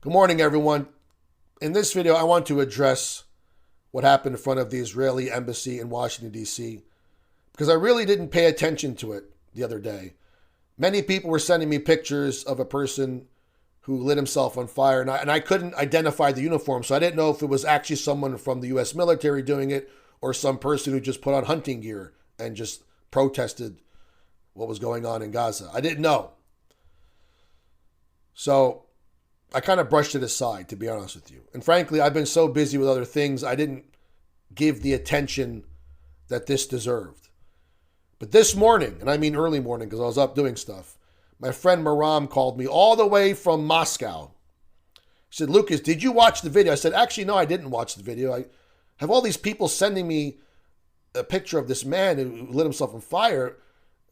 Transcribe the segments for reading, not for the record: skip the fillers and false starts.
Good morning, everyone. In this video, I want to address what happened in front of the Israeli embassy in Washington, D.C., because I really didn't pay attention to it the other day. Many people were sending me pictures of a person who lit himself on fire, and I couldn't identify the uniform, so I didn't know if it was actually someone from the U.S. military doing it or some person who just put on hunting gear and just protested what was going on in Gaza. I didn't know. So I kind of brushed it aside, to be honest with you. And frankly, I've been so busy with other things, I didn't give the attention that this deserved. But this morning, and I mean early morning because I was up doing stuff, my friend Maram called me all the way from Moscow. He said, Lucas, did you watch the video? I said, actually, no, I didn't watch the video. I have all these people sending me a picture of this man who lit himself on fire.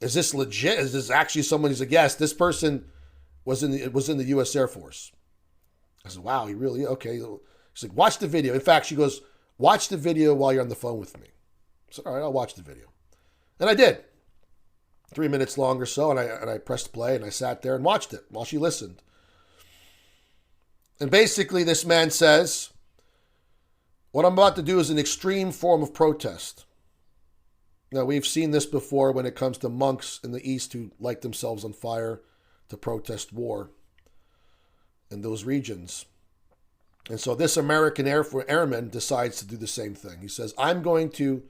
Is this legit? Is this actually someone who's a guest? This person was in the U.S. Air Force. I said, wow, he really, okay. She's like, watch the video. In fact, she goes, watch the video while you're on the phone with me. I said, all right, I'll watch the video. And I did. 3 minutes long or so, and I pressed play, and I sat there and watched it while she listened. And basically, this man says, what I'm about to do is an extreme form of protest. Now, we've seen this before when it comes to monks in the East who light themselves on fire to protest war in those regions. And so this American airman decides to do the same thing. He says, I'm going to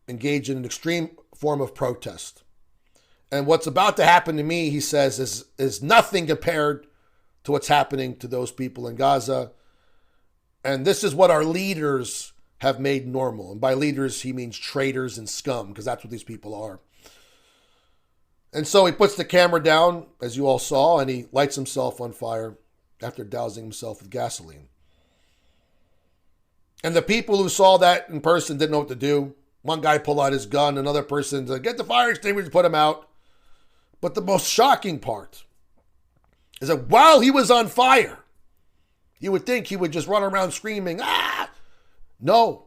engage in an extreme form of protest. And what's about to happen to me, he says, is nothing compared to what's happening to those people in Gaza. And this is what our leaders have made normal. And by leaders, he means traitors and scum, because that's what these people are. And so he puts the camera down, as you all saw, and he lights himself on fire after dousing himself with gasoline. And the people who saw that in person didn't know what to do. One guy pulled out his gun, another person said, get the fire extinguisher, put him out. But the most shocking part is that while he was on fire, you would think he would just run around screaming, ah! No.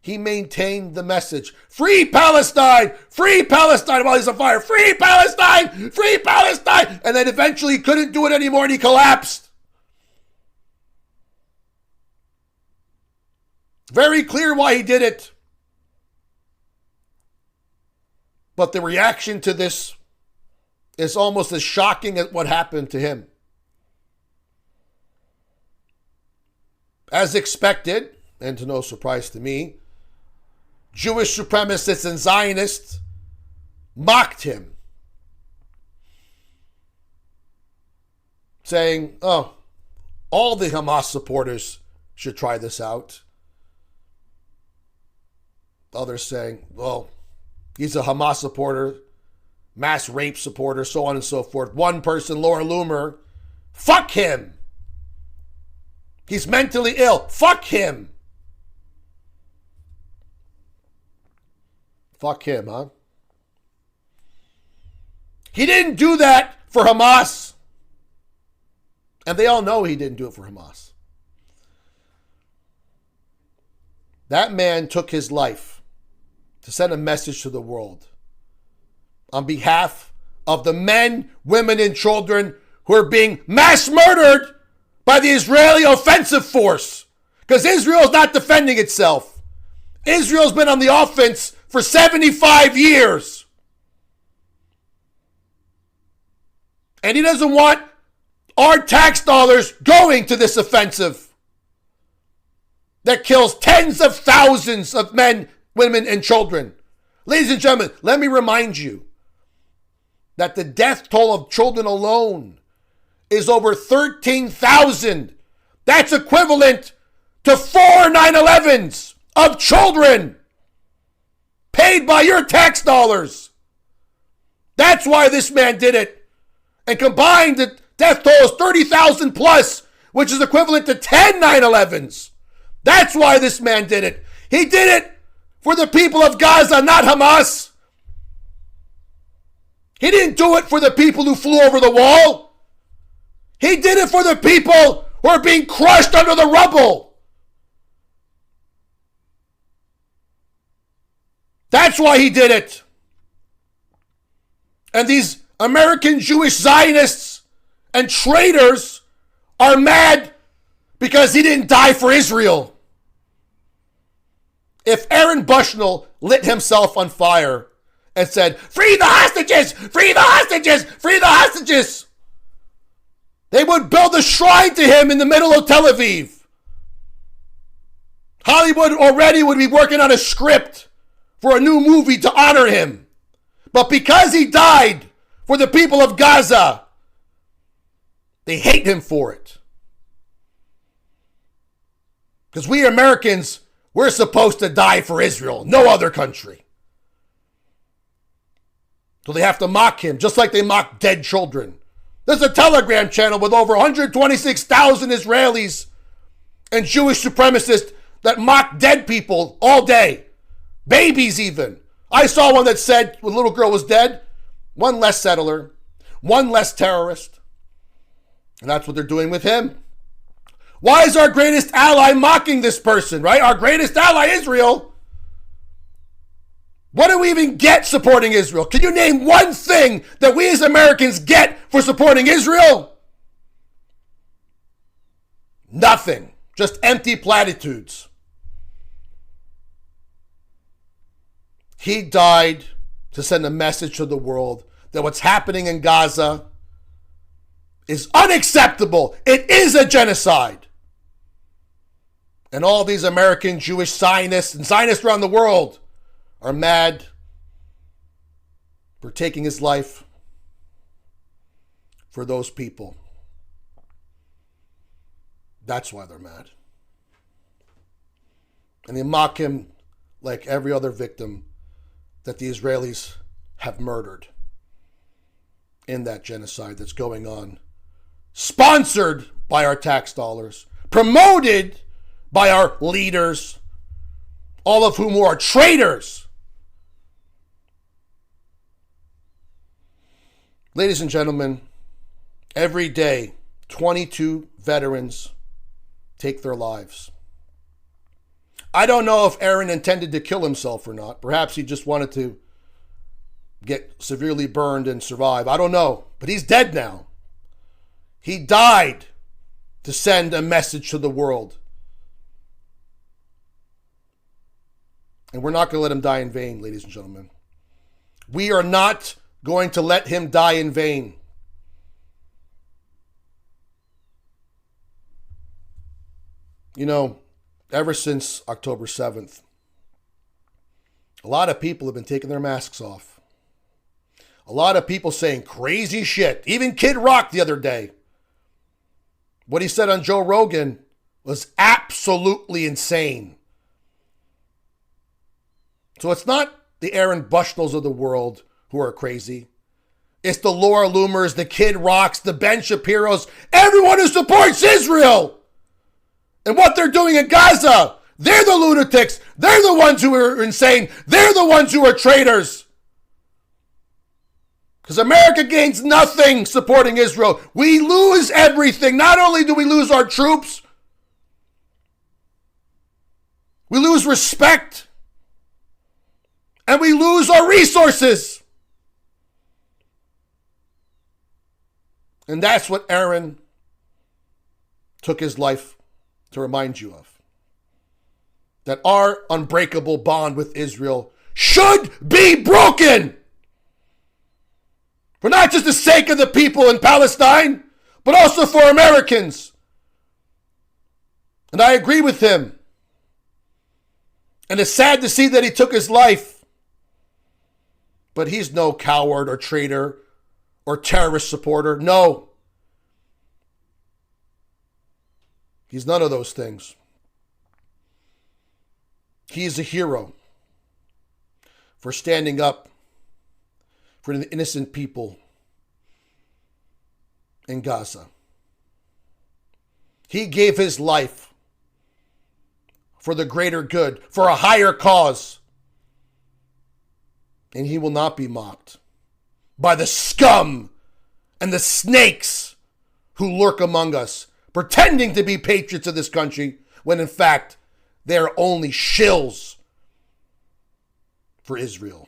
He maintained the message, free Palestine, while he's on fire, free Palestine, free Palestine. And then eventually he couldn't do it anymore and he collapsed. Very clear why he did it. But the reaction to this is almost as shocking as what happened to him. As expected, and to no surprise to me, Jewish supremacists and Zionists mocked him, saying, oh, all the Hamas supporters should try this out. Others saying, well, he's a Hamas supporter, mass rape supporter, so on and so forth. One person, Laura Loomer, fuck him. He's mentally ill. Fuck him. Fuck him, huh? He didn't do that for Hamas. And they all know he didn't do it for Hamas. That man took his life to send a message to the world on behalf of the men, women, and children who are being mass murdered by the Israeli offensive force. Because Israel is not defending itself. Israel's been on the offense for 75 years. And he doesn't want our tax dollars going to this offensive that kills tens of thousands of men, women, and children. Ladies and gentlemen, let me remind you that the death toll of children alone is over 13,000. That's equivalent to 4 9/11s of children paid by your tax dollars. That's why this man did it. And combined, the death toll is 30,000 plus, which is equivalent to 10 9/11s. That's why this man did it. He did it for the people of Gaza, not Hamas. He didn't do it for the people who flew over the wall. He did it for the people who are being crushed under the rubble. That's why he did it. And these American Jewish Zionists and traitors are mad because he didn't die for Israel. If Aaron Bushnell lit himself on fire and said, "Free the hostages! Free the hostages! Free the hostages!" they would build a shrine to him in the middle of Tel Aviv. Hollywood already would be working on a script for a new movie to honor him. But because he died for the people of Gaza, they hate him for it. Because we Americans, we're supposed to die for Israel, no other country. So they have to mock him, just like they mock dead children. There's a Telegram channel with over 126,000 Israelis and Jewish supremacists that mock dead people all day. Babies even. I saw one that said, when a little girl was dead, one less settler, one less terrorist. And that's what they're doing with him. Why is our greatest ally mocking this person, right? Our greatest ally, Israel. What do we even get supporting Israel? Can you name one thing that we as Americans get for supporting Israel? Nothing. Just empty platitudes. He died to send a message to the world that what's happening in Gaza is unacceptable. It is a genocide. And all these American Jewish Zionists and Zionists around the world are mad for taking his life for those people. That's why they're mad. And they mock him like every other victim that the Israelis have murdered in that genocide that's going on. Sponsored by our tax dollars. Promoted by our leaders. All of whom are traitors. Ladies and gentlemen, every day, 22 veterans take their lives. I don't know if Aaron intended to kill himself or not. Perhaps he just wanted to get severely burned and survive. I don't know. But he's dead now. He died to send a message to the world. And we're not going to let him die in vain, ladies and gentlemen. We are not going to let him die in vain. You know, ever since October 7th, a lot of people have been taking their masks off. A lot of people saying crazy shit. Even Kid Rock the other day. What he said on Joe Rogan was absolutely insane. So it's not the Aaron Bushnells of the world who are crazy. It's the Laura Loomers, the Kid Rocks, the Ben Shapiros, everyone who supports Israel. And what they're doing in Gaza. They're the lunatics. They're the ones who are insane. They're the ones who are traitors. Because America gains nothing supporting Israel. We lose everything. Not only do we lose our troops, we lose respect. And we lose our resources. And that's what Aaron took his life to remind you of. That our unbreakable bond with Israel should be broken. For not just the sake of the people in Palestine, but also for Americans. And I agree with him. And it's sad to see that he took his life. But he's no coward or traitor or terrorist supporter. No. He's none of those things. He is a hero for standing up for the innocent people in Gaza. He gave his life for the greater good, for a higher cause. And he will not be mocked by the scum and the snakes who lurk among us, pretending to be patriots of this country, when in fact, they're only shills for Israel.